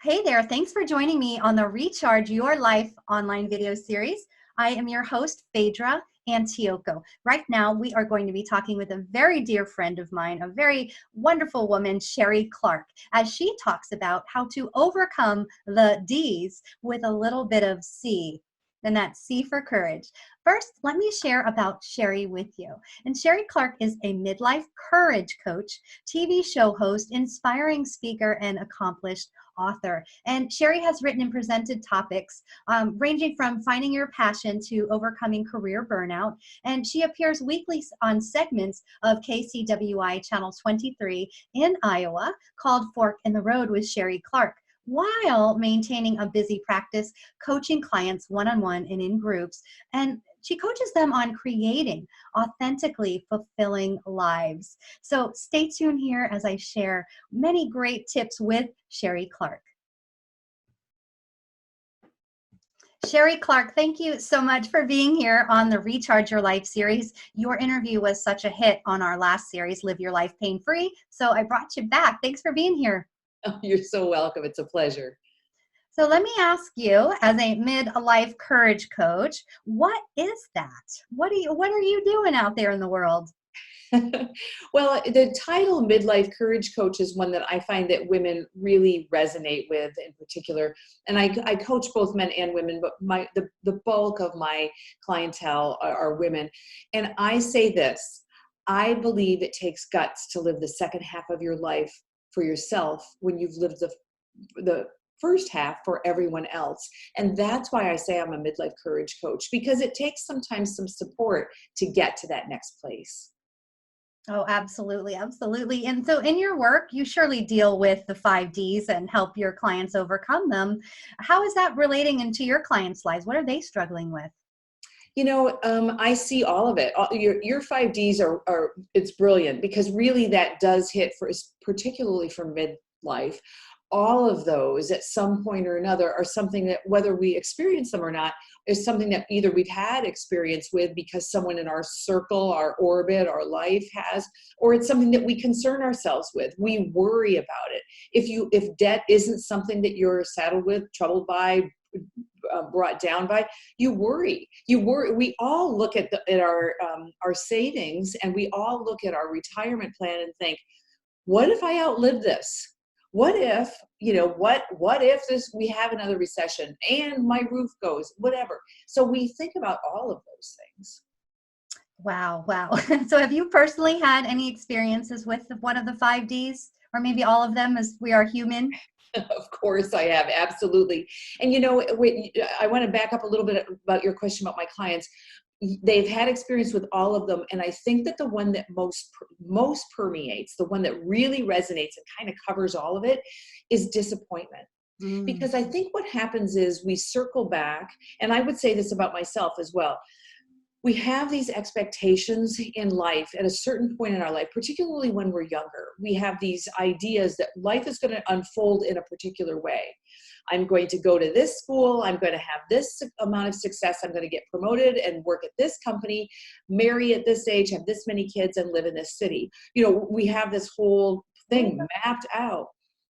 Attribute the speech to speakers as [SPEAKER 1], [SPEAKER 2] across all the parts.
[SPEAKER 1] Hey there, thanks for joining me on the Recharge Your Life online video series. I am your host, Phaedra Antioco. Right now, we are going to be talking with a very dear friend of mine, a very wonderful woman, Sheree Clark, as she talks about how to overcome the D's with a little bit of C. And that's C for courage. First, let me share about Sheree with you. And Sheree Clark is a midlife courage coach, TV show host, inspiring speaker, and accomplished author. And Sheree has written and presented topics ranging from finding your passion to overcoming career burnout. And she appears weekly on segments of KCWI Channel 23 in Iowa called Fork in the Road with Sheree Clark, while maintaining a busy practice, coaching clients one-on-one and in groups. And she coaches them on creating authentically fulfilling lives. So stay tuned here as I share many great tips with Sheree Clark. Sheree Clark, thank you so much for being here on the Recharge Your Life series. Your interview was such a hit on our last series, Live Your Life Pain-Free. So I brought you back. Thanks for being here.
[SPEAKER 2] Oh, you're so welcome. It's a pleasure.
[SPEAKER 1] So let me ask you, as a midlife courage coach, what is that? What are you doing out there in the world?
[SPEAKER 2] Well, the title Midlife Courage Coach is one that I find that women really resonate with in particular. And I coach both men and women, but the bulk of my clientele are women. And I say this, I believe it takes guts to live the second half of your life for yourself when you've lived the first half for everyone else. And that's why I say I'm a midlife courage coach, because it takes sometimes some support to get to that next place.
[SPEAKER 1] Oh, absolutely. Absolutely. And so in your work, you surely deal with the 5 Ds and help your clients overcome them. How is that relating into your clients' lives? What are they struggling with?
[SPEAKER 2] I see all of it. Your 5 Ds are it's brilliant, because really that does hit for, particularly for midlife. All of those at some point or another are something that, whether we experience them or not, is something that either we've had experience with because someone in our circle, our orbit, our life has, or it's something that we concern ourselves with. We worry about it. If debt isn't something that you're saddled with, troubled by, brought down by, you worry. We all look at our savings, and we all look at our retirement plan and think, what if I outlive this? What if, what if we have another recession and my roof goes, whatever. So we think about all of those things.
[SPEAKER 1] Wow. Wow. So have you personally had any experiences with one of the 5 Ds, or maybe all of them, as we are human?
[SPEAKER 2] Of course I have. Absolutely. And I want to back up a little bit about your question about my clients. They've had experience with all of them. And I think that the one that most permeates, the one that really resonates and kind of covers all of it, is disappointment.
[SPEAKER 1] Mm.
[SPEAKER 2] Because I think what happens is we circle back, and I would say this about myself as well. We have these expectations in life at a certain point in our life, particularly when we're younger. We have these ideas that life is going to unfold in a particular way. I'm going to go to this school. I'm going to have this amount of success. I'm going to get promoted and work at this company, marry at this age, have this many kids, and live in this city. We have this whole thing mapped out.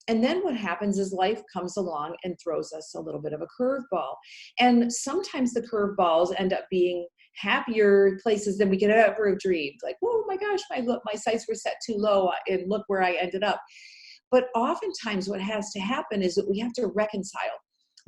[SPEAKER 2] And then what happens is life comes along and throws us a little bit of a curveball. And sometimes the curveballs end up being happier places than we could ever have dreamed. Like, oh my gosh, my sights were set too low, and look where I ended up. But oftentimes what has to happen is that we have to reconcile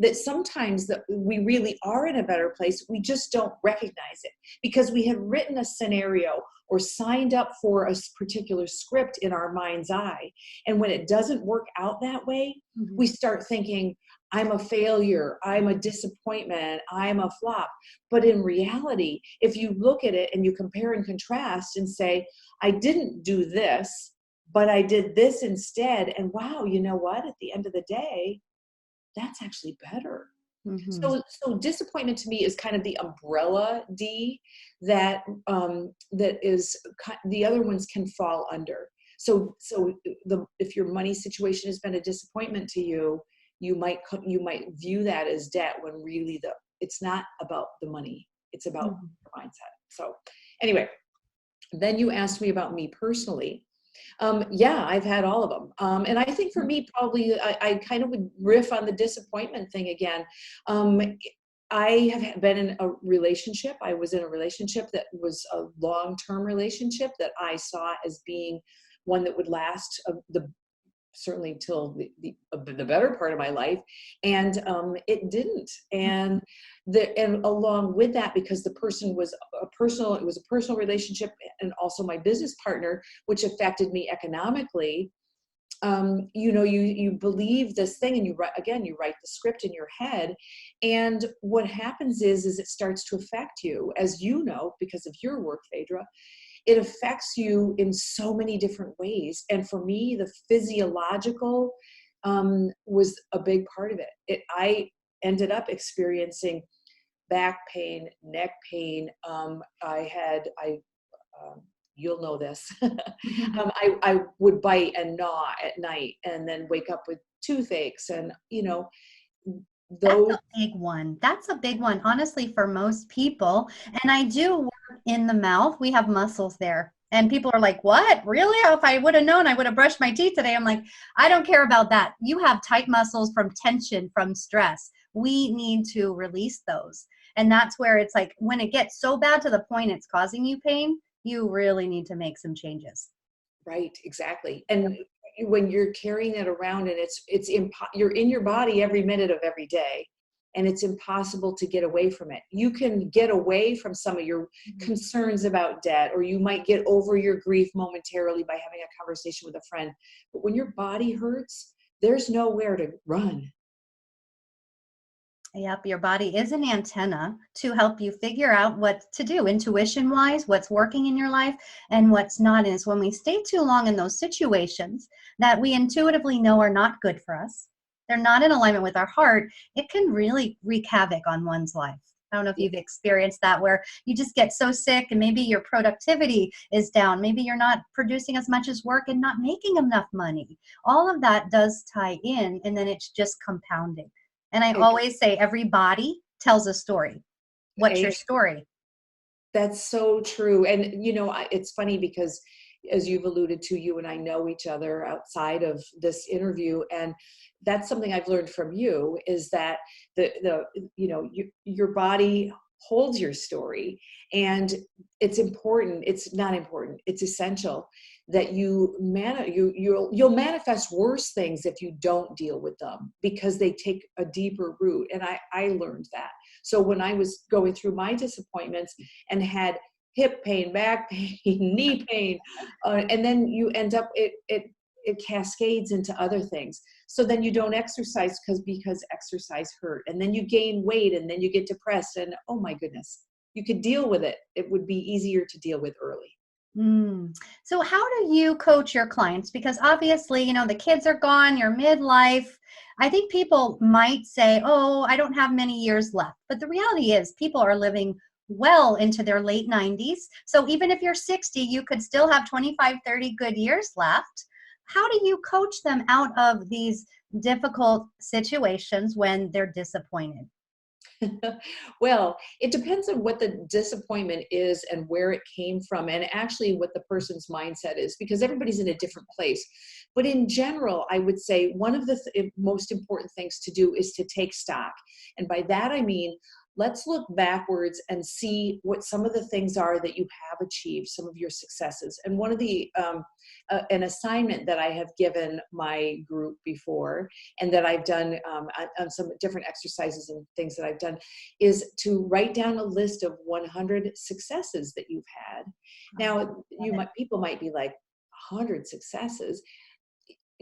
[SPEAKER 2] that sometimes that we really are in a better place. We just don't recognize it because we have written a scenario or signed up for a particular script in our mind's eye. And when it doesn't work out that way, we start thinking, I'm a failure, I'm a disappointment, I'm a flop. But in reality, if you look at it and you compare and contrast and say, I didn't do this, but I did this instead. And wow, you know what? At the end of the day, that's actually better.
[SPEAKER 1] Mm-hmm.
[SPEAKER 2] So disappointment to me is kind of the umbrella D that is the other ones can fall under. So if your money situation has been a disappointment to you, you might view that as debt, when really it's not about the money. It's about your mindset. So anyway, then you asked me about me personally. Yeah, I've had all of them. And I think for me, probably, I kind of would riff on the disappointment thing again. Um, I have been in a relationship. I was in a relationship that was a long-term relationship that I saw as being one that would last certainly till the better part of my life, and it didn't. And along with that, because the person was it was a personal relationship, and also my business partner, which affected me economically. You believe this thing, and you write the script in your head, and what happens is it starts to affect you, as you know, because of your work, Phaedra. It affects you in so many different ways. And for me, the physiological was a big part of it. I ended up experiencing back pain, neck pain. You'll know this. I would bite and gnaw at night, and then wake up with toothaches, and
[SPEAKER 1] That's
[SPEAKER 2] those.
[SPEAKER 1] a big one. That's a big one, honestly, for most people. And I do work in the mouth. We have muscles there. And people are like, what? Really? If I would have known, I would have brushed my teeth today. I'm like, I don't care about that. You have tight muscles from tension, from stress. We need to release those. And that's where it's like, when it gets so bad to the point it's causing you pain, you really need to make some changes.
[SPEAKER 2] Right, exactly. And when you're carrying it around, and you're in your body every minute of every day, and it's impossible to get away from it. You can get away from some of your concerns about debt, or you might get over your grief momentarily by having a conversation with a friend. But when your body hurts, there's nowhere to run.
[SPEAKER 1] Yep, your body is an antenna to help you figure out what to do intuition wise, what's working in your life and what's not. And it's when we stay too long in those situations that we intuitively know are not good for us, they're not in alignment with our heart, it can really wreak havoc on one's life. I don't know if you've experienced that, where you just get so sick and maybe your productivity is down. Maybe you're not producing as much as work and not making enough money. All of that does tie in, and then it's just compounding. And I always say every body tells a story. What's your story?
[SPEAKER 2] That's so true. And, it's funny because, as you've alluded to, you and I know each other outside of this interview. And that's something I've learned from you, is that your body holds your story, and it's important. It's not important. It's essential that you'll manifest worse things if you don't deal with them, because they take a deeper root. And I learned that. So when I was going through my disappointments and had hip pain, back pain, knee pain, and then you end up, it cascades into other things. So then you don't exercise because exercise hurt, and then you gain weight, and then you get depressed, and oh my goodness, you could deal with it. It would be easier to deal with early.
[SPEAKER 1] So how do you coach your clients? Because obviously, the kids are gone, you're midlife. I think people might say, oh, I don't have many years left. But the reality is people are living well into their late 90s. So even if you're 60, you could still have 25, 30 good years left. How do you coach them out of these difficult situations when they're disappointed?
[SPEAKER 2] Well, it depends on what the disappointment is and where it came from, and actually what the person's mindset is, because everybody's in a different place. But in general, I would say one of the most important things to do is to take stock. And by that, I mean, let's look backwards and see what some of the things are that you have achieved, some of your successes. And one of an assignment that I have given my group before, and that I've done on some different exercises and things that I've done, is to write down a list of 100 successes that you've had. Now, people might be like, 100 successes?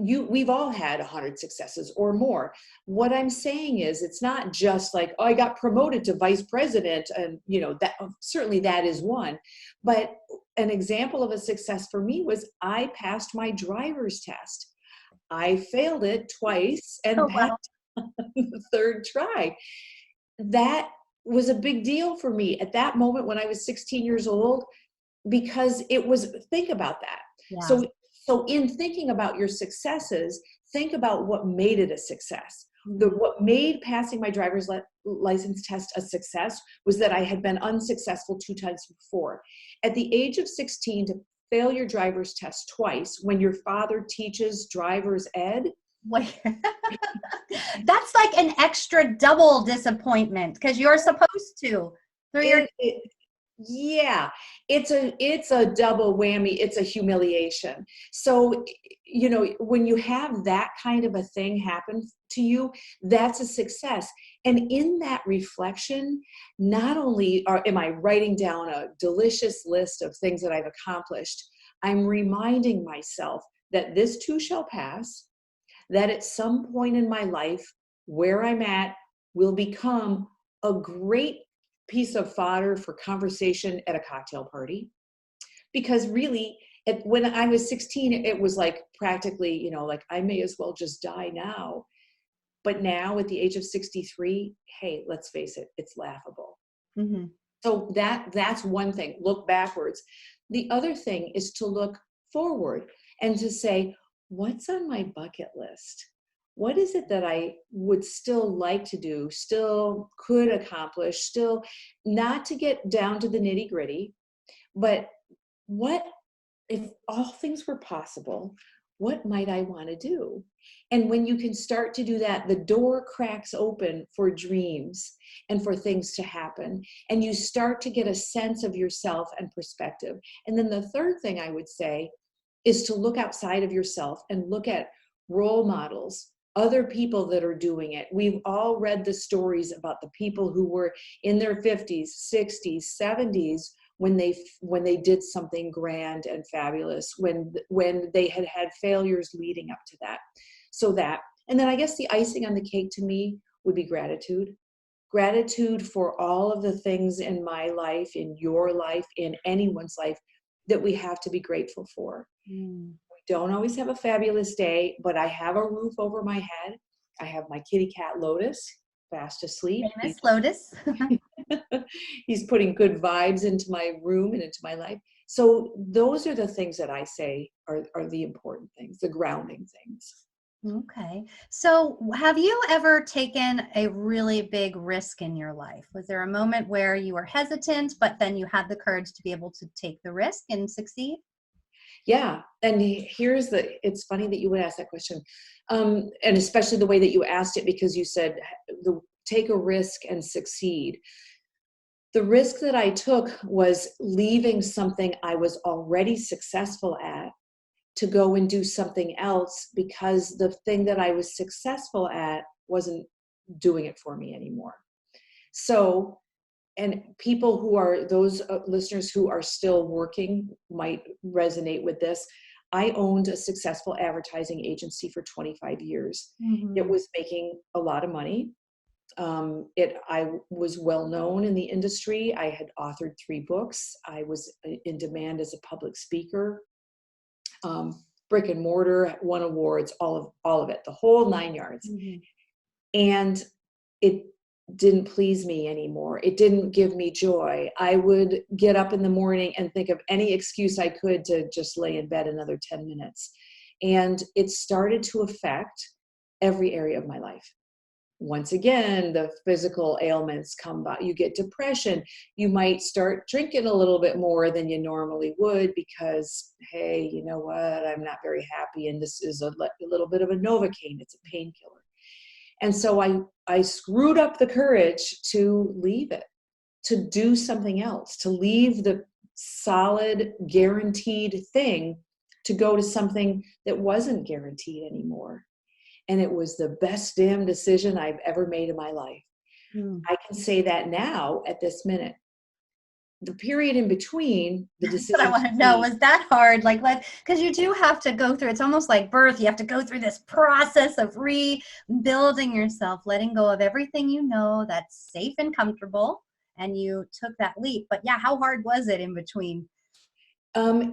[SPEAKER 2] We've all had 100 successes or more. What I'm saying is, it's not just like, oh, I got promoted to vice president, and that certainly that is one. But an example of a success for me was I passed my driver's test. I failed it twice and
[SPEAKER 1] Oh, wow.
[SPEAKER 2] passed the third try. That was a big deal for me at that moment when I was 16 years old, because think about that.
[SPEAKER 1] Yeah.
[SPEAKER 2] So in thinking about your successes, think about what made it a success. What made passing my driver's license test a success was that I had been unsuccessful 2 times before. At the age of 16, to fail your driver's test twice when your father teaches driver's ed.
[SPEAKER 1] Wait, that's like an extra double disappointment because you're supposed to through your.
[SPEAKER 2] Yeah, it's a double whammy. It's a humiliation. So, when you have that kind of a thing happen to you, that's a success. And in that reflection, not only am I writing down a delicious list of things that I've accomplished, I'm reminding myself that this too shall pass, that at some point in my life, where I'm at will become a great piece of fodder for conversation at a cocktail party. Because really, when I was 16, it was like practically, like I may as well just die now. But now at the age of 63, hey, let's face it, it's laughable.
[SPEAKER 1] Mm-hmm.
[SPEAKER 2] So that's one thing, look backwards. The other thing is to look forward and to say, what's on my bucket list? What is it that I would still like to do, still could accomplish, still not to get down to the nitty gritty, but what if all things were possible, what might I want to do? And when you can start to do that, the door cracks open for dreams and for things to happen. And you start to get a sense of yourself and perspective. And then the third thing I would say is to look outside of yourself and look at role models, other people that are doing it. We've all read the stories about the people who were in their 50s, 60s, 70s, when they did something grand and fabulous, when they had failures leading up to that. And then I guess the icing on the cake to me would be gratitude for all of the things in my life, in your life, in anyone's life that we have to be grateful for. We don't always have a fabulous day, but I have a roof over my head. I have my kitty cat Lotus fast asleep.
[SPEAKER 1] Famous Lotus.
[SPEAKER 2] He's putting good vibes into my room and into my life. So those are the things that I say are the important things, the grounding things.
[SPEAKER 1] Okay. So have you ever taken a really big risk in your life? Was there a moment where you were hesitant, but then you had the courage to be able to take the risk and succeed?
[SPEAKER 2] Yeah. And it's funny that you would ask that question. And especially the way that you asked it, because you said take a risk and succeed. The risk that I took was leaving something I was already successful at to go and do something else because the thing that I was successful at wasn't doing it for me anymore. So, and people who are, those listeners who are still working might resonate with this. I owned a successful advertising agency for 25 years.
[SPEAKER 1] Mm-hmm.
[SPEAKER 2] It was making a lot of money. I was well known in the industry. I had authored 3 books. I was in demand as a public speaker. Brick and mortar, won awards, all of it, the whole 9 yards.
[SPEAKER 1] Mm-hmm.
[SPEAKER 2] And it didn't please me anymore. It didn't give me joy. I would get up in the morning and think of any excuse I could to just lay in bed another 10 minutes. And it started to affect every area of my life. Once again, the physical ailments come by. You get depression. You might start drinking a little bit more than you normally would because, hey, you know what? I'm not very happy. And this is a little bit of a Novocaine. It's a painkiller. And so I screwed up the courage to leave it, to do something else, to leave the solid, guaranteed thing to go to something that wasn't guaranteed anymore. And it was the best damn decision I've ever made in my life. I can say that now at this minute. The period in between the decision.
[SPEAKER 1] But I want to know, was that hard? Because you do have to go through, it's almost like birth. You have to go through this process of rebuilding yourself, letting go of everything you know that's safe and comfortable. And you took that leap. But yeah, how hard was it in between?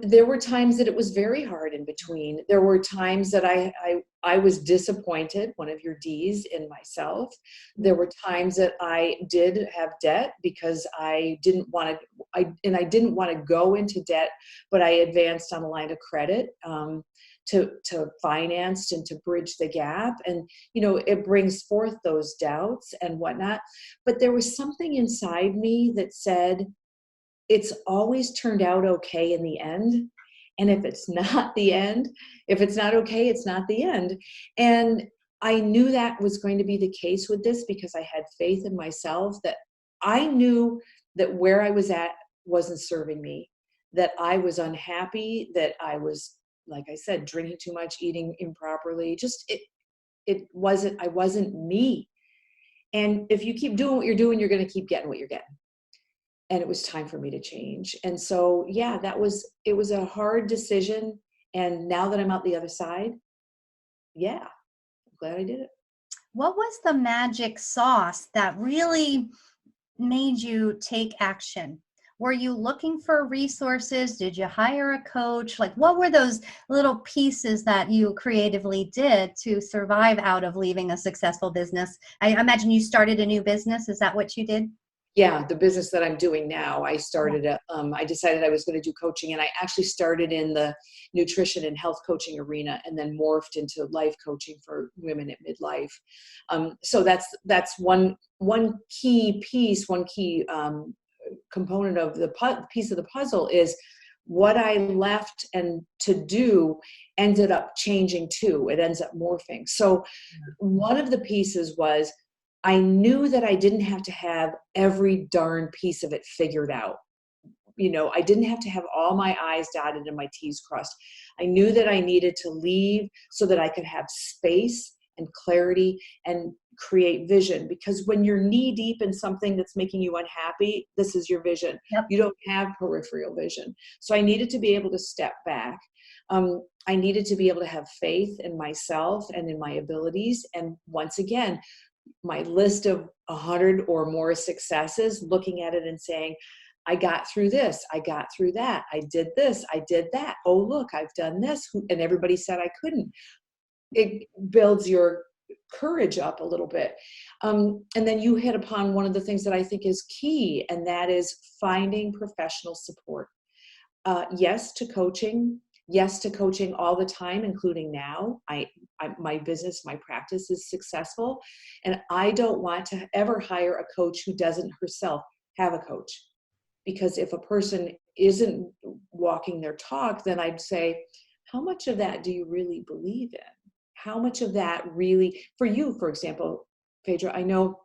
[SPEAKER 2] There were times that it was very hard in between. There were times that I was disappointed, one of your D's, in myself. There were times that I did have debt because I didn't want to go into debt, but I advanced on a line of credit to finance and to bridge the gap. And, it brings forth those doubts and whatnot. But there was something inside me that said, it's always turned out okay in the end. And if it's not the end, if it's not okay, it's not the end. And I knew that was going to be the case with this because I had faith in myself, that I knew that where I was at wasn't serving me, that I was unhappy, that I was, like I said, drinking too much, eating improperly. Just I wasn't me. And if you keep doing what you're doing, you're going to keep getting what you're getting. And it was time for me to change. And so, yeah, it was a hard decision. And now that I'm out the other side, yeah, I'm glad I did it.
[SPEAKER 1] What was the magic sauce that really made you take action? Were you looking for resources? Did you hire a coach? Like, what were those little pieces that you creatively did to survive out of leaving a successful business? I imagine you started a new business. Is that what you did?
[SPEAKER 2] Yeah, the business that I'm doing now, I
[SPEAKER 1] Yeah.
[SPEAKER 2] started, I decided I was going to do coaching, and I actually started in the nutrition and health coaching arena and then morphed into life coaching for women at midlife. So that's one key piece, one key component of the piece of the puzzle is what I left and to do ended up changing too. It ends up morphing. So one of the pieces was I knew that I didn't have to have every darn piece of it figured out. I didn't have to have all my I's dotted and my T's crossed. I knew that I needed to leave so that I could have space and clarity and create vision. Because when you're knee deep in something that's making you unhappy, this is your vision.
[SPEAKER 1] Yep.
[SPEAKER 2] You don't have peripheral vision. So I needed to be able to step back. I needed to be able to have faith in myself and in my abilities. And once again, my list of 100 or more successes, looking at it and saying, I got through this, I got through that, I did this, I did that. Oh, look, I've done this. And everybody said I couldn't. It builds your courage up a little bit. And then you hit upon one of the things that I think is key, and that is finding professional support. Yes to coaching. Yes to coaching all the time, including now. My business, my practice is successful, and I don't want to ever hire a coach who doesn't herself have a coach. Because if a person isn't walking their talk, then I'd say, how much of that do you really believe in? How much of that really, for you, for example, Phaedra, I know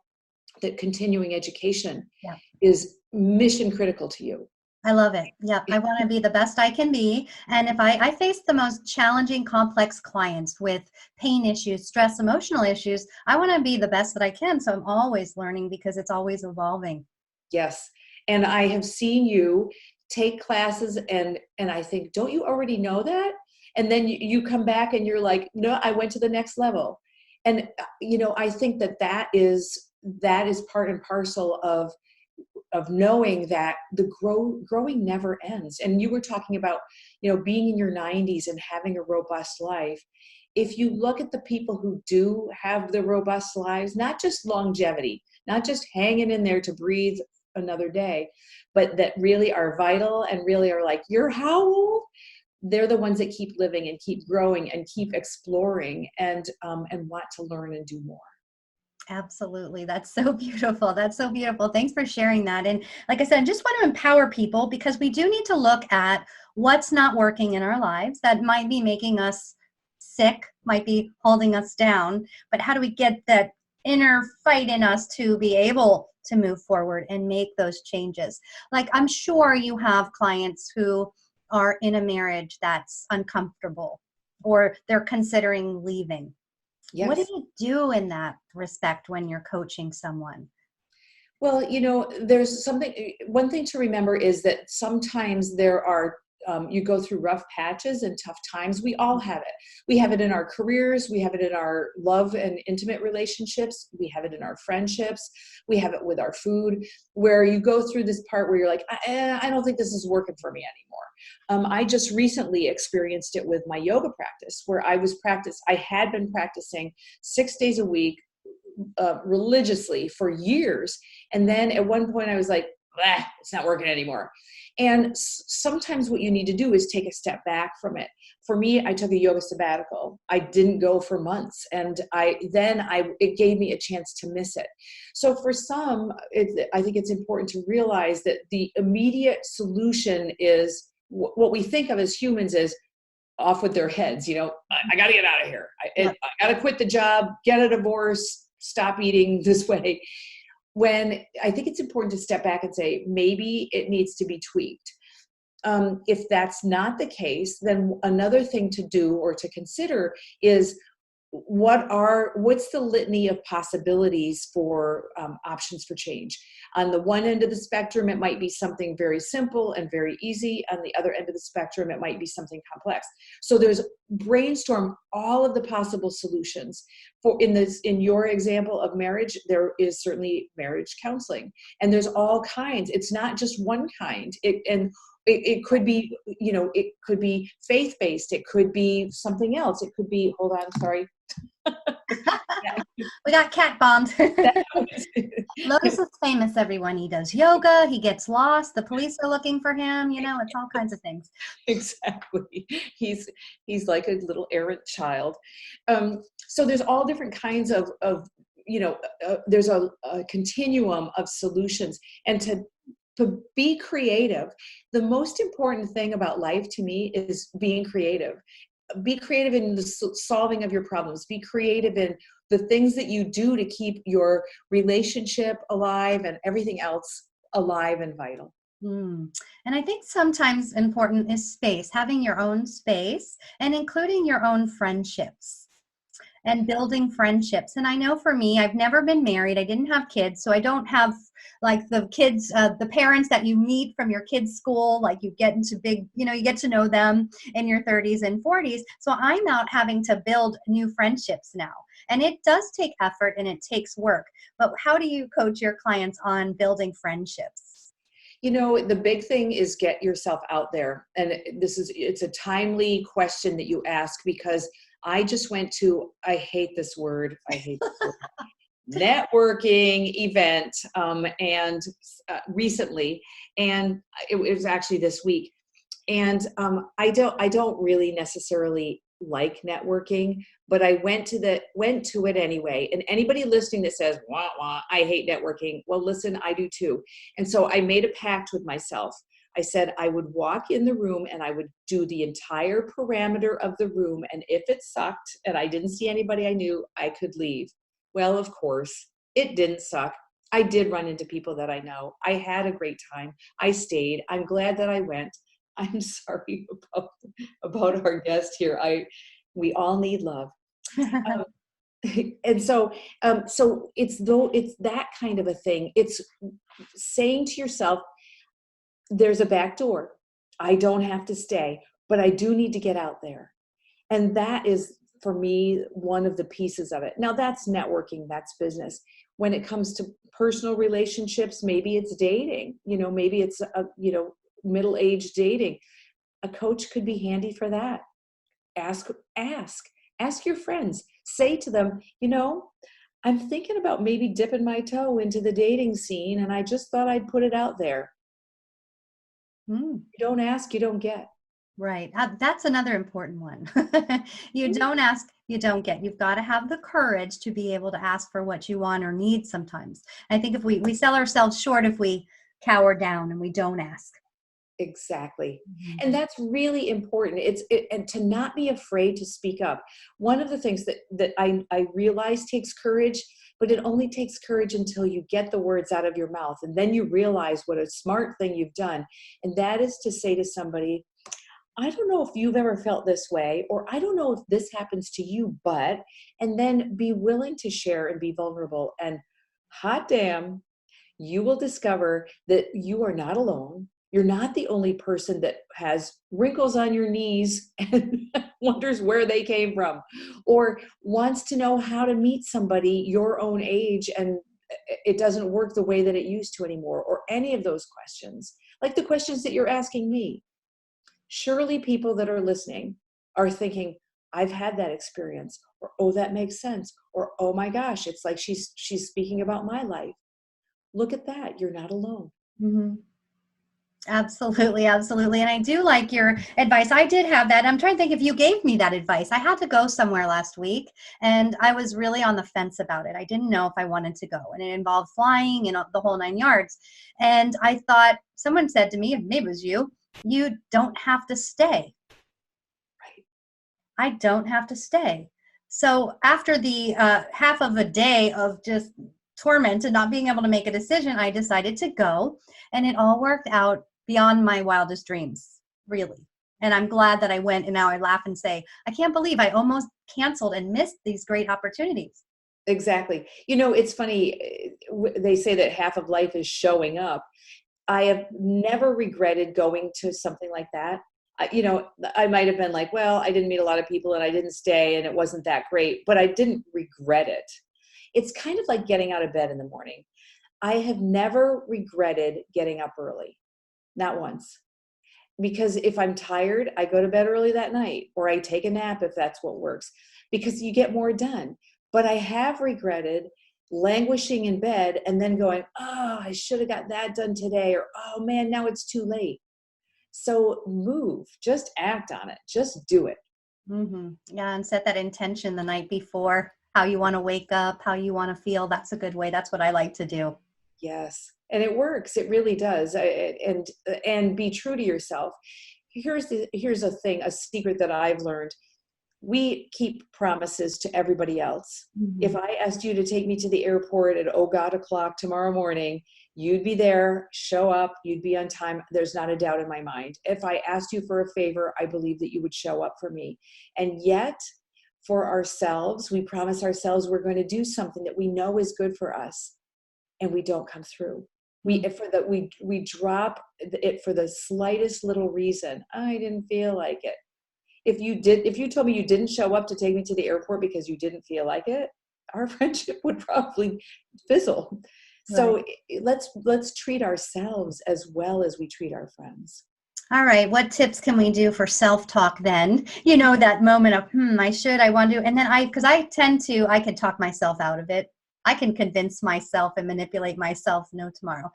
[SPEAKER 2] that continuing education
[SPEAKER 1] Yeah.
[SPEAKER 2] is mission critical to you.
[SPEAKER 1] I love it. Yep. I want to be the best I can be. And if I face the most challenging, complex clients with pain issues, stress, emotional issues, I want to be the best that I can. So I'm always learning because it's always evolving.
[SPEAKER 2] Yes. And I have seen you take classes and I think, don't you already know that? And then you come back and you're like, no, I went to the next level. And, I think that is part and parcel of knowing that the growing never ends. And you were talking about, being in your 90s and having a robust life. If you look at the people who do have the robust lives, not just longevity, not just hanging in there to breathe another day, but that really are vital and really are like, you're how old? They're the ones that keep living and keep growing and keep exploring and want to learn and do more.
[SPEAKER 1] Absolutely. That's so beautiful. That's so beautiful. Thanks for sharing that. And like I said, I just want to empower people because we do need to look at what's not working in our lives that might be making us sick, might be holding us down. But how do we get that inner fight in us to be able to move forward and make those changes? Like, I'm sure you have clients who are in a marriage that's uncomfortable or they're considering leaving. What do
[SPEAKER 2] Yes.
[SPEAKER 1] you do in that respect when you're coaching someone?
[SPEAKER 2] Well, there's one thing to remember is that sometimes there are, you go through rough patches and tough times. We all have it. We have it in our careers. We have it in our love and intimate relationships. We have it in our friendships. We have it with our food, where you go through this part where you're like, I don't think this is working for me anymore. I just recently experienced it with my yoga practice, where I had been practicing 6 days a week, religiously for years. And then at one point I was like, it's not working anymore. And sometimes what you need to do is take a step back from it. For me, I took a yoga sabbatical. I didn't go for months. And it gave me a chance to miss it. So for some, I think it's important to realize that the immediate solution is what we think of as humans is off with their heads. I got to get out of here. I got to quit the job, get a divorce, stop eating this way. When I think it's important to step back and say, maybe it needs to be tweaked. If that's not the case, then another thing to do or to consider is what's the litany of possibilities for options for change. On the one end of the spectrum, it might be something very simple and very easy. On the other end of the spectrum, it might be something complex. So there's brainstorm all of the possible solutions. In your example of marriage, there is certainly marriage counseling, and there's all kinds. It's not just one kind. It could be, it could be faith-based. It could be something else. It could be, hold on, sorry.
[SPEAKER 1] We got cat bombed. Lotus is famous, everyone. He does yoga. He gets lost. The police are looking for him. It's all kinds of things.
[SPEAKER 2] Exactly. He's like a little errant child. So there's all different kinds of there's a continuum of solutions, and to be creative. The most important thing about life to me is being creative. Be creative in the solving of your problems. Be creative in the things that you do to keep your relationship alive and everything else alive and vital.
[SPEAKER 1] And I think sometimes important is space, having your own space and including your own friendships and building friendships. And I know for me, I've never been married. I didn't have kids. So I don't have like the kids, the parents that you meet from your kids' school, like you get into you get to know them in your 30s and 40s. So I'm out having to build new friendships now. And it does take effort and it takes work. But how do you coach your clients on building friendships?
[SPEAKER 2] The big thing is get yourself out there. And it's a timely question that you ask, because I just went to, I hate this word, networking event recently, and it was actually this week. And I don't really necessarily like networking, but I went to it anyway. And anybody listening that says, wah, wah, I hate networking, well, listen, I do too. And so I made a pact with myself. I said I would walk in the room and I would do the entire parameter of the room. And if it sucked and I didn't see anybody I knew, I could leave. Well, of course, it didn't suck. I did run into people that I know. I had a great time. I stayed. I'm glad that I went. I'm sorry about our guest here. We all need love. And so it's that kind of a thing. It's saying to yourself, there's a back door. I don't have to stay, but I do need to get out there. And that is, for me, one of the pieces of it. Now that's networking, that's business. When it comes to personal relationships, maybe it's dating, maybe it's middle-aged dating. A coach could be handy for that. Ask your friends, say to them, I'm thinking about maybe dipping my toe into the dating scene, and I just thought I'd put it out there. You don't ask, you don't get.
[SPEAKER 1] Right. That's another important one. You don't ask, you don't get. You've got to have the courage to be able to ask for what you want or need sometimes. I think if we sell ourselves short if we cower down and we don't ask.
[SPEAKER 2] Exactly. And that's really important. And to not be afraid to speak up. One of the things that I realize takes courage, but it only takes courage until you get the words out of your mouth. And then you realize what a smart thing you've done. And that is to say to somebody, I don't know if you've ever felt this way, or I don't know if this happens to you, and then be willing to share and be vulnerable. And hot damn, you will discover that you are not alone. You're not the only person that has wrinkles on your knees and wonders where they came from, or wants to know how to meet somebody your own age and it doesn't work the way that it used to anymore, or any of those questions, like the questions that you're asking me. Surely people that are listening are thinking, I've had that experience, or, oh, that makes sense, or, oh my gosh, it's like she's speaking about my life. Look at that. You're not alone.
[SPEAKER 1] Mm-hmm. Absolutely. Absolutely. And I do like your advice. I did have that. I'm trying to think if you gave me that advice. I had to go somewhere last week and I was really on the fence about it. I didn't know if I wanted to go, and it involved flying and the whole 9 yards. And I thought, someone said to me, maybe it was you, You don't have to stay.
[SPEAKER 2] Right.
[SPEAKER 1] I don't have to stay. So after the half of a day of just torment and not being able to make a decision, I decided to go, and it all worked out beyond my wildest dreams, really. And I'm glad that I went, and now I laugh and say, I can't believe I almost canceled and missed these great opportunities.
[SPEAKER 2] Exactly. It's funny. They say that half of life is showing up. I have never regretted going to something like that. I might have been like, well, I didn't meet a lot of people and I didn't stay and it wasn't that great, but I didn't regret it. It's kind of like getting out of bed in the morning. I have never regretted getting up early, not once. Because if I'm tired, I go to bed early that night, or I take a nap if that's what works, because you get more done. But I have regretted languishing in bed and then going, oh, I should have got that done today, or oh man, now it's too late. So move, just act on it, just do it.
[SPEAKER 1] Yeah, and set that intention the night before, how you want to wake up, how you want to feel. That's a good way. That's what I like to do.
[SPEAKER 2] Yes, and it works. It really does. And be true to yourself. Here's a thing, a secret that I've learned. We keep promises to everybody else. If
[SPEAKER 1] Mhm.
[SPEAKER 2] I asked you to take me to the airport at oh god o'clock tomorrow morning, you'd be there, show up, you'd be on time. There's not a doubt in my mind. If I asked you for a favor, I believe that you would show up for me. And yet, for ourselves, we promise ourselves we're going to do something that we know is good for us, and we don't come through.
[SPEAKER 1] Mm.
[SPEAKER 2] We drop it for the slightest little reason. I didn't feel like it. If you told me you didn't show up to take me to the airport because you didn't feel like it, our friendship would probably fizzle.
[SPEAKER 1] Right.
[SPEAKER 2] So let's treat ourselves as well as we treat our friends.
[SPEAKER 1] All right. What tips can we do for self-talk then? You know, that moment of, I should, I want to. And then because I can talk myself out of it. I can convince myself and manipulate myself, no, tomorrow.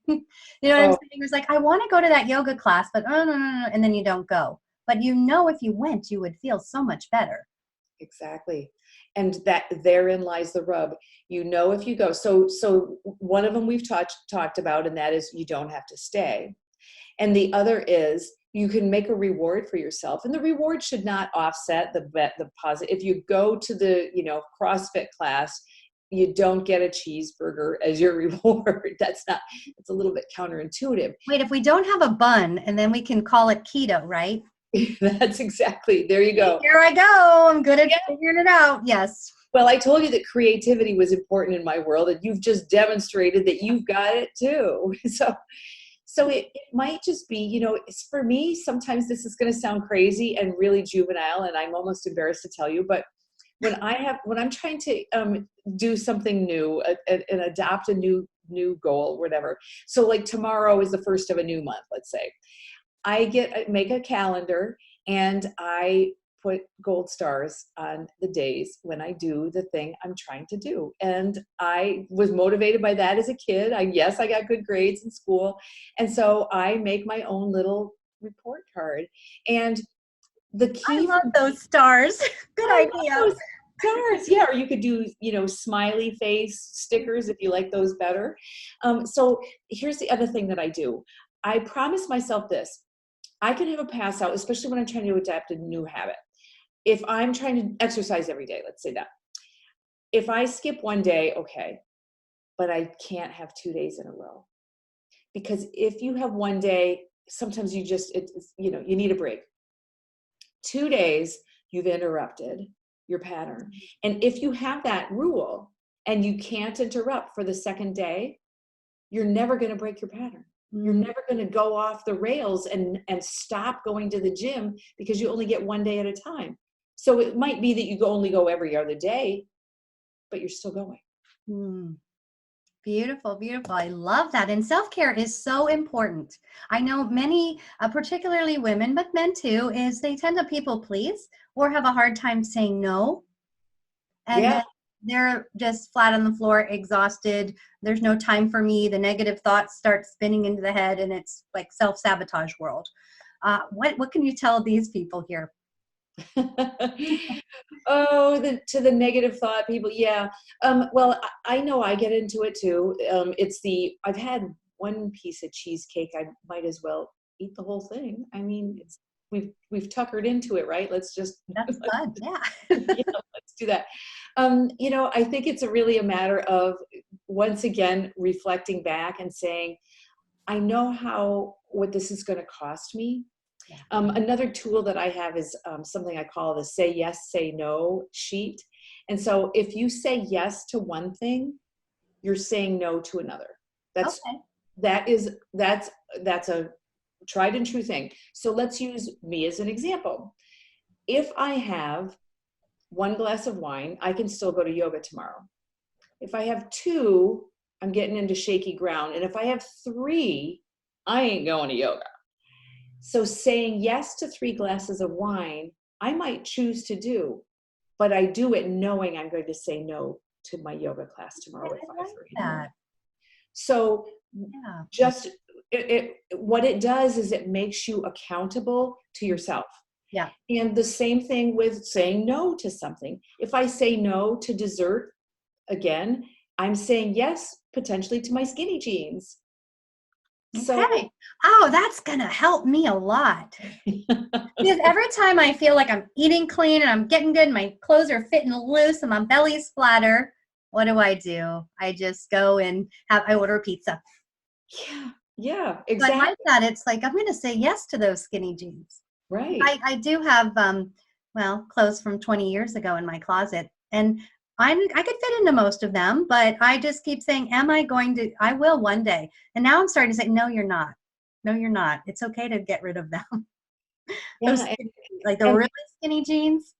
[SPEAKER 1] You know what I'm
[SPEAKER 2] Oh,
[SPEAKER 1] saying? It's like, I want to go to that yoga class, but oh, no, no, no. And then you don't go. But you know, if you went, you would feel so much better.
[SPEAKER 2] exactly. And that therein lies the rub. If you go. So one of them we've talked about, and that is you don't have to stay. And the other is you can make a reward for yourself, and the reward should not offset the positive. If you go to the CrossFit class, you don't get a cheeseburger as your reward. It's a little bit counterintuitive.
[SPEAKER 1] Wait, if we don't have a bun, and then we can call it keto, right?
[SPEAKER 2] That's exactly, there you go.
[SPEAKER 1] Here I go. I'm good at
[SPEAKER 2] Yeah.
[SPEAKER 1] figuring it out. Yes.
[SPEAKER 2] Well, I told you that creativity was important in my world, and you've just demonstrated that you've got it too. So it might just be, it's for me, sometimes this is going to sound crazy and really juvenile, and I'm almost embarrassed to tell you, but when I'm trying to do something new and adopt a new goal, whatever. So like tomorrow is the first of a new month, let's say. Make a calendar, and I put gold stars on the days when I do the thing I'm trying to do. And I was motivated by that as a kid. Yes, I got good grades in school. And so I make my own little report card. And the
[SPEAKER 1] I
[SPEAKER 2] key
[SPEAKER 1] love
[SPEAKER 2] for
[SPEAKER 1] those stars. Good
[SPEAKER 2] I love
[SPEAKER 1] idea.
[SPEAKER 2] those stars. Yeah, or you could do, smiley face stickers if you like those better. So here's the other thing that I do. I promise myself this. I can have a pass out, especially when I'm trying to adapt a new habit. If I'm trying to exercise every day, let's say that. If I skip one day, okay, but I can't have 2 days in a row. Because if you have one day, sometimes you need a break. 2 days, you've interrupted your pattern. And if you have that rule and you can't interrupt for the second day, you're never going to break your pattern. You're
[SPEAKER 1] Mm.
[SPEAKER 2] never going to go off the rails and stop going to the gym because you only get one day at a time. So it might be that you only go every other day, but you're still going.
[SPEAKER 1] Mm. Beautiful, beautiful. I love that. And self-care is so important. I know many, particularly women, but men too, is they tend to people please or have a hard time saying no. And
[SPEAKER 2] Yeah.
[SPEAKER 1] then they're just flat on the floor, exhausted. There's no time for me. The negative thoughts start spinning into the head, and it's like self-sabotage world. What can you tell these people here?
[SPEAKER 2] Oh, to the negative thought people. Yeah. Well, I know I get into it too. I've had one piece of cheesecake. I might as well eat the whole thing. I mean, we've tuckered into it, right? Let's just
[SPEAKER 1] That's fun. Yeah.
[SPEAKER 2] yeah, let's do that. I think it's really a matter of, once again, reflecting back and saying, I know what this is going to cost me.
[SPEAKER 1] Yeah.
[SPEAKER 2] Another tool that I have is something I call the say yes, say no sheet. And so if you say yes to one thing, you're saying no to another.
[SPEAKER 1] Okay.
[SPEAKER 2] That's a tried and true thing. So let's use me as an example. If I have one glass of wine, I can still go to yoga tomorrow. If I have two, I'm getting into shaky ground. And if I have three, I ain't going to yoga. So saying yes to 3 glasses of wine, I might choose to do, but I do it knowing I'm going to say no to my yoga class tomorrow at
[SPEAKER 1] I like
[SPEAKER 2] 5:30 in the morning.
[SPEAKER 1] that.
[SPEAKER 2] So
[SPEAKER 1] Yeah.
[SPEAKER 2] just what it does is it makes you accountable to yourself.
[SPEAKER 1] Yeah.
[SPEAKER 2] And the same thing with saying no to something. If I say no to dessert, again, I'm saying yes potentially to my skinny jeans. So
[SPEAKER 1] Okay. Oh, that's going to help me a lot. Because every time I feel like I'm eating clean and I'm getting good, my clothes are fitting loose and my belly's flatter, what do? I just go and I order pizza.
[SPEAKER 2] yeah,
[SPEAKER 1] So I
[SPEAKER 2] exactly.
[SPEAKER 1] like that. It's like, I'm going to say yes to those skinny jeans.
[SPEAKER 2] Right.
[SPEAKER 1] I do have, clothes from 20 years ago in my closet, and I could fit into most of them, but I just keep saying, I will one day. And now I'm starting to say, no, you're not. No, you're not. It's okay to get rid of them. Those
[SPEAKER 2] Yeah.
[SPEAKER 1] like the
[SPEAKER 2] And
[SPEAKER 1] really skinny jeans.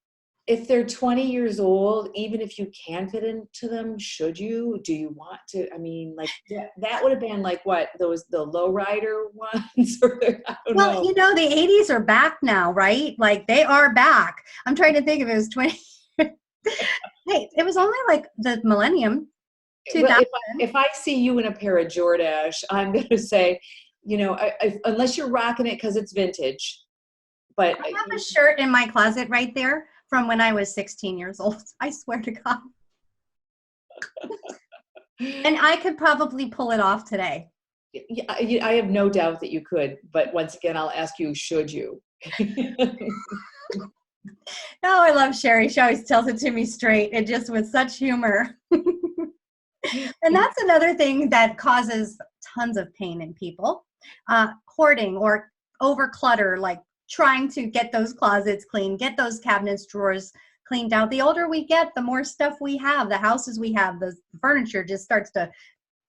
[SPEAKER 2] if they're 20 years old, even if you can fit into them, should you? Do you want to? I mean, like that would have been like what, the lowrider ones, or I don't
[SPEAKER 1] Well,
[SPEAKER 2] know.
[SPEAKER 1] the 80s are back now, right? Like they are back. I'm trying to think if it was 20. Hey, it was only like the millennium,
[SPEAKER 2] Well,
[SPEAKER 1] 2000.
[SPEAKER 2] if I see you in a pair of Jordache, I'm going to say, unless you're rocking it because it's vintage, but
[SPEAKER 1] I have a shirt in my closet right there from when I was 16 years old. I swear to God. And I could probably pull it off today.
[SPEAKER 2] I have no doubt that you could. But once again, I'll ask you, should you?
[SPEAKER 1] Oh, I love Sheree. She always tells it to me straight and just with such humor. And that's another thing that causes tons of pain in people. Hoarding or over clutter, like trying to get those closets clean, get those cabinets, drawers cleaned out. The older we get, the more stuff we have, the houses we have, the furniture just starts to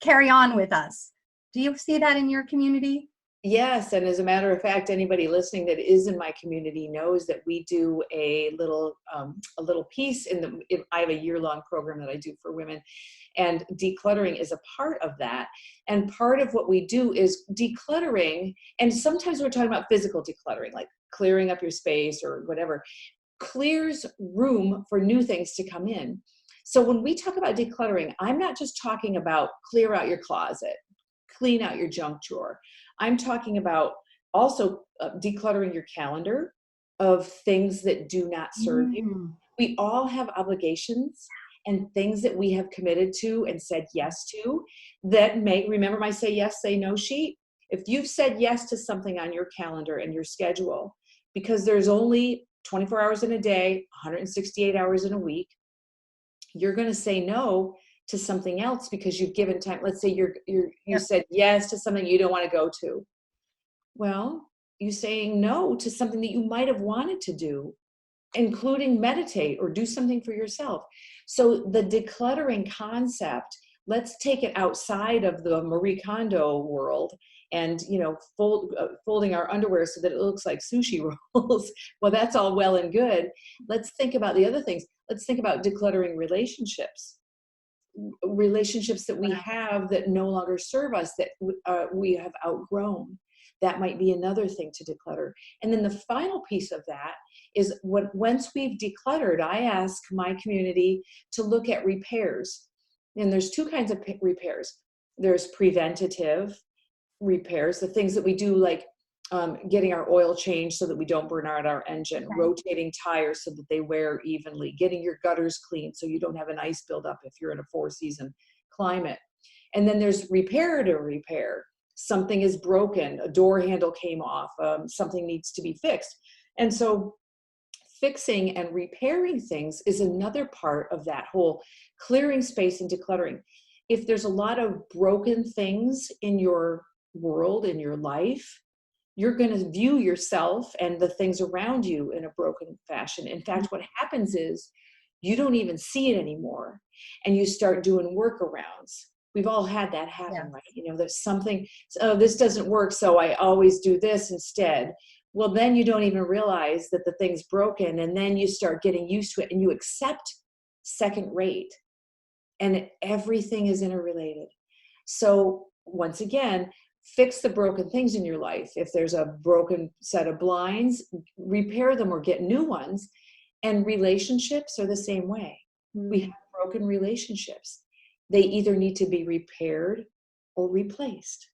[SPEAKER 1] carry on with us. Do you see that in your community?
[SPEAKER 2] Yes, and as a matter of fact, anybody listening that is in my community knows that we do a little piece I have a year-long program that I do for women, and decluttering is a part of that. And part of what we do is decluttering, and sometimes we're talking about physical decluttering, like clearing up your space or whatever, clears room for new things to come in. So when we talk about decluttering, I'm not just talking about clear out your closet, clean out your junk drawer. I'm talking about also decluttering your calendar of things that do not serve you. We all have obligations and things that we have committed to and said yes to that remember my say yes, say no sheet? If you've said yes to something on your calendar and your schedule, because there's only 24 hours in a day, 168 hours in a week, you're going to say no to something else because you've given time. Let's say you said yes to something you don't want to go to. Well, you saying no to something that you might have wanted to do, including meditate or do something for yourself. So the decluttering concept, let's take it outside of the Marie Kondo world and, folding our underwear so that it looks like sushi rolls. Well, that's all well and good. Let's think about the other things. Let's think about decluttering relationships that we have that no longer serve us, that we have outgrown. That might be another thing to declutter. And then the final piece of that is once we've decluttered, I ask my community to look at repairs. And there's two kinds of repairs. There's preventative repairs, the things that we do, like getting our oil changed so that we don't burn out our engine, rotating tires so that they wear evenly, getting your gutters clean so you don't have an ice buildup if you're in a 4-season climate. And then there's reparative repair. something is broken, a door handle came off, something needs to be fixed. And so fixing and repairing things is another part of that whole clearing space and decluttering. If there's a lot of broken things in your world, in your life, you're going to view yourself and the things around you in a broken fashion. In fact, what happens is you don't even see it anymore, and you start doing workarounds. We've all had that happen,
[SPEAKER 1] Yeah.
[SPEAKER 2] right? You know, there's something, oh, this doesn't work, so I always do this instead. Well, then you don't even realize that the thing's broken, and then you start getting used to it, and you accept second rate, and everything is interrelated. So once again, fix the broken things in your life. If there's a broken set of blinds, repair them or get new ones. And relationships are the same way. We have broken relationships. They either need to be repaired or replaced.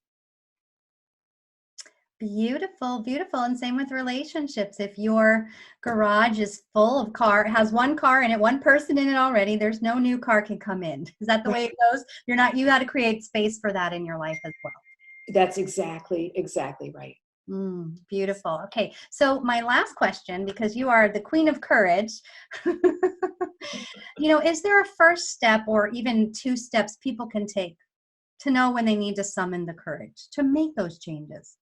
[SPEAKER 1] Beautiful, beautiful. And same with relationships. If your garage is full of has one car in it, one person in it already, there's no new car can come in. Is that the way it goes? You got to create space for that in your life as well.
[SPEAKER 2] That's exactly right.
[SPEAKER 1] Beautiful. Okay. So my last question, because you are the queen of courage, is there a first step or even 2 steps people can take to know when they need to summon the courage to make those changes?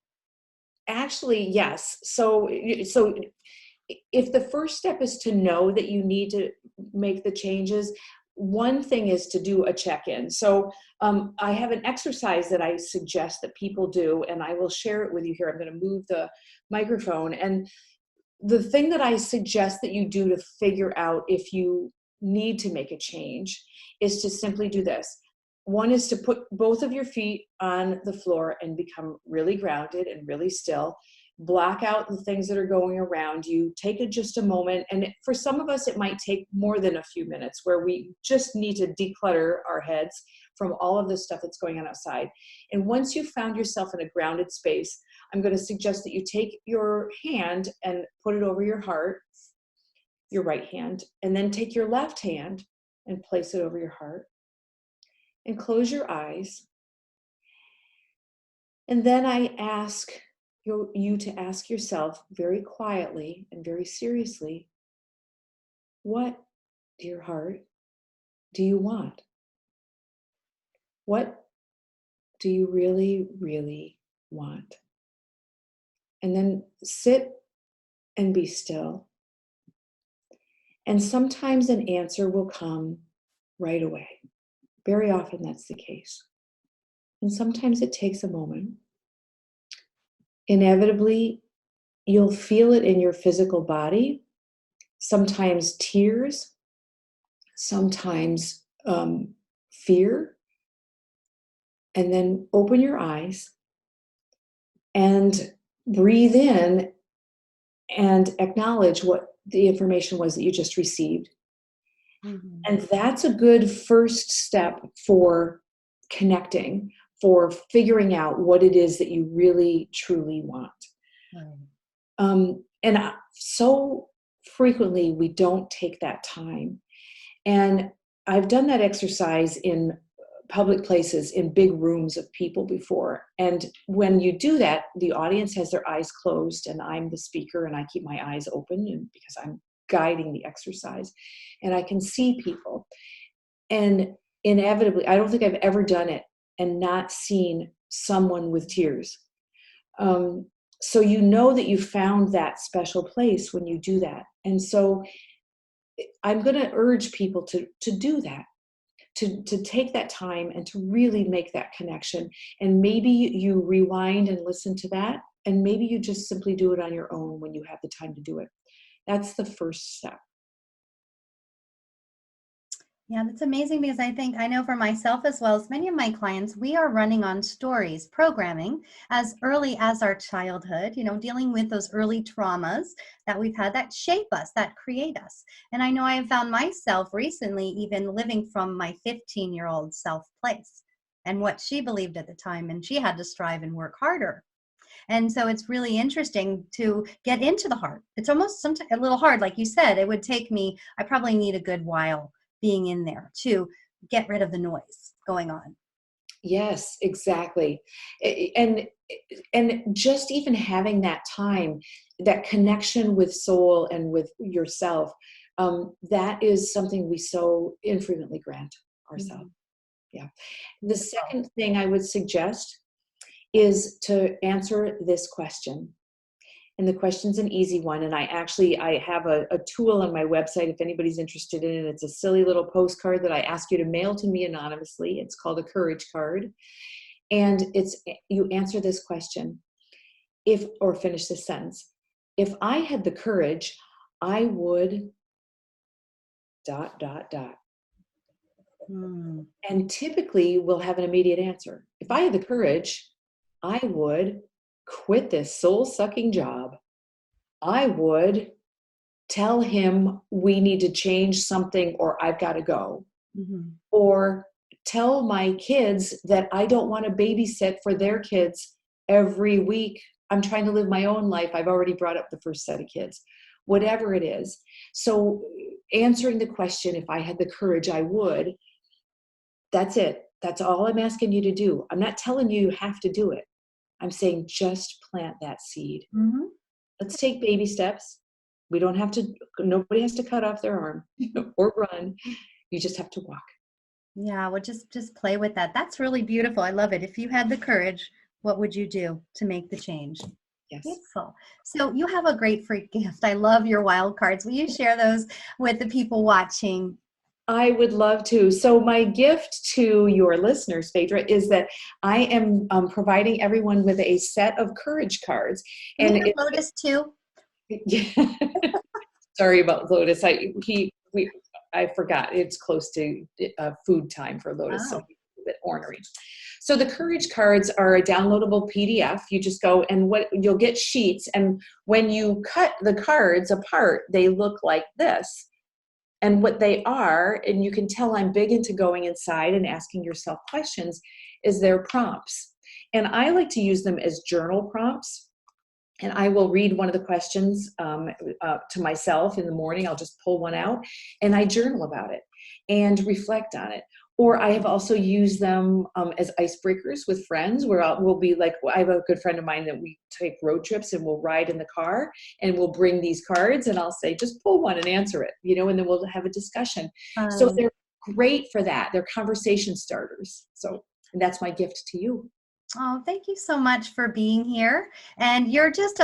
[SPEAKER 2] Actually, yes. So if the first step is to know that you need to make the changes, one thing is to do a check-in. So I have an exercise that I suggest that people do, and I will share it with you here. I'm going to move the microphone. And the thing that I suggest that you do to figure out if you need to make a change is to simply do this. One is to put both of your feet on the floor and become really grounded and really still. Block out the things that are going around you. Take just a moment. And for some of us, it might take more than a few minutes, where we just need to declutter our heads from all of the stuff that's going on outside. And once you've found yourself in a grounded space, I'm going to suggest that you take your hand and put it over your heart, your right hand, and then take your left hand and place it over your heart. And close your eyes. And then I ask you to ask yourself very quietly and very seriously, what, dear heart, do you want? What do you really, really want? And then sit and be still. And sometimes an answer will come right away. Very often that's the case. And sometimes it takes a moment. Inevitably, you'll feel it in your physical body, sometimes tears, sometimes fear. And then open your eyes and breathe in and acknowledge what the information was that you just received. Mm-hmm. And that's a good first step for connecting, for figuring out what it is that you really, truly want. Right. And so frequently we don't take that time. And I've done that exercise in public places, in big rooms of people before. And when you do that, the audience has their eyes closed and I'm the speaker and I keep my eyes open because I'm guiding the exercise and I can see people. And inevitably, I don't think I've ever done it and not seen someone with tears. So you know that you found that special place when you do that. And so I'm going to urge people to do that, to take that time and to really make that connection. And maybe you rewind and listen to that, and maybe you just simply do it on your own when you have the time to do it. That's the first step.
[SPEAKER 1] Yeah, that's amazing, because I know for myself as well as many of my clients, we are running on stories, programming as early as our childhood, dealing with those early traumas that we've had that shape us, that create us. And I know I have found myself recently even living from my 15-year-old self place and what she believed at the time, and she had to strive and work harder. And so it's really interesting to get into the heart. It's almost sometimes a little hard, like you said. It would take me, I probably need a good while being in there to get rid of the noise going on.
[SPEAKER 2] Yes, exactly. And just even having that time, that connection with soul and with yourself, that is something we so infrequently grant ourselves.
[SPEAKER 1] Mhm.
[SPEAKER 2] Yeah. The
[SPEAKER 1] Beautiful.
[SPEAKER 2] second thing I would suggest is to answer this question. And the question's an easy one. And I have a tool on my website if anybody's interested in it. It's a silly little postcard that I ask you to mail to me anonymously. It's called a courage card. And you answer this question, or finish this sentence. If I had the courage, I would dot, dot, dot.
[SPEAKER 1] Mm.
[SPEAKER 2] And typically we'll have an immediate answer. If I had the courage, I would quit this soul sucking job. I would tell him we need to change something or I've got to go.
[SPEAKER 1] Mhm.
[SPEAKER 2] Or tell my kids that I don't want to babysit for their kids every week. I'm trying to live my own life. I've already brought up the first set of kids, whatever it is. So answering the question, if I had the courage, I would, that's it. That's all I'm asking you to do. I'm not telling you you have to do it. I'm saying just plant that seed.
[SPEAKER 1] Mhm.
[SPEAKER 2] Let's take baby steps. We don't have to, nobody has to cut off their arm or run. You just have to walk.
[SPEAKER 1] Yeah, well, just play with that. That's really beautiful. I love it. If you had the courage, what would you do to make the change?
[SPEAKER 2] Yes.
[SPEAKER 1] Beautiful. So you have a great free gift. I love your wild cards. Will you share those with the people watching?
[SPEAKER 2] I would love to. So my gift to your listeners, Phaedra, is that I am providing everyone with a set of courage cards.
[SPEAKER 1] Can we
[SPEAKER 2] And
[SPEAKER 1] have Lotus too?
[SPEAKER 2] sorry about Lotus. I forgot. It's close to food time for Lotus, so
[SPEAKER 1] Oh.
[SPEAKER 2] he's a bit ornery. So the courage cards are a downloadable PDF. You just go and what you'll get sheets, and when you cut the cards apart, they look like this. And what they are, and you can tell I'm big into going inside and asking yourself questions, is their prompts. And I like to use them as journal prompts. And I will read one of the questions to myself in the morning. I'll just pull one out and I journal about it and reflect on it. Or I have also used them as icebreakers with friends where we'll be like, I have a good friend of mine that we take road trips and we'll ride in the car and we'll bring these cards and I'll say, just pull one and answer it, and then we'll have a discussion. So they're great for that. They're conversation starters. So that's my gift to you.
[SPEAKER 1] Oh, thank you so much for being here. And you're just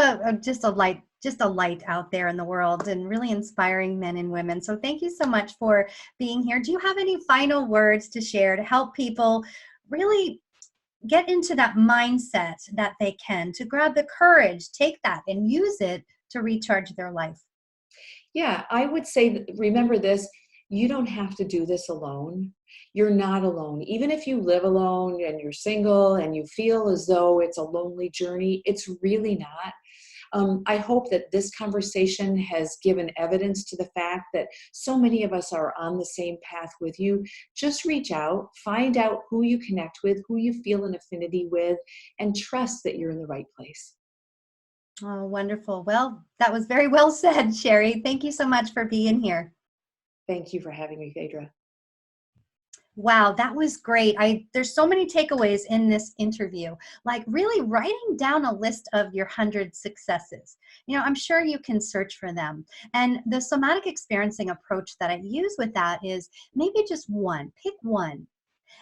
[SPEAKER 1] just a light out there in the world and really inspiring men and women. So thank you so much for being here. Do you have any final words to share to help people really get into that mindset that they can, to grab the courage, take that and use it to recharge their life?
[SPEAKER 2] Yeah, I would say, remember this, you don't have to do this alone. You're not alone. Even if you live alone and you're single and you feel as though it's a lonely journey, it's really not. I hope that this conversation has given evidence to the fact that so many of us are on the same path with you. Just reach out, find out who you connect with, who you feel an affinity with, and trust that you're in the right place.
[SPEAKER 1] Oh, wonderful. Well, that was very well said, Sheree. Thank you so much for being here.
[SPEAKER 2] Thank you for having me, Phaedra.
[SPEAKER 1] Wow, that was great. There's so many takeaways in this interview, like really writing down a list of your 100 successes. I'm sure you can search for them. And the somatic experiencing approach that I use with that is maybe just one, pick one,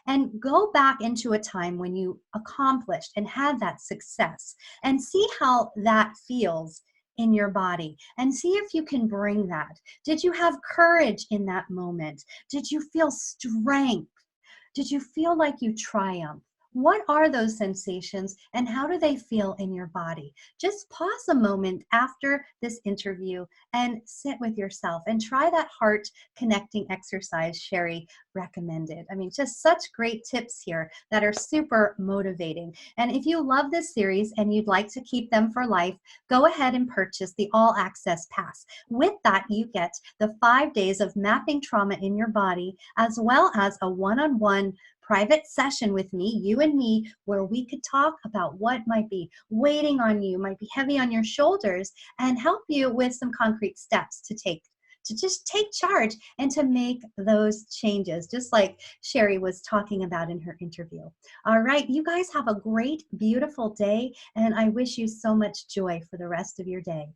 [SPEAKER 1] and go back into a time when you accomplished and had that success and see how that feels in your body and see if you can bring that. Did you have courage in that moment? Did you feel strength? Did you feel like you triumphed? What are those sensations and how do they feel in your body? Just pause a moment after this interview and sit with yourself and try that heart connecting exercise Sheree recommended. I mean, just such great tips here that are super motivating. And if you love this series and you'd like to keep them for life, go ahead and purchase the All Access Pass. With that, you get the 5 days of mapping trauma in your body, as well as a one-on-one private session with me, you and me, where we could talk about what might be waiting on you, might be heavy on your shoulders, and help you with some concrete steps to take to just take charge and to make those changes, just like Sheree was talking about in her interview. All right, you guys have a great, beautiful day, and I wish you so much joy for the rest of your day.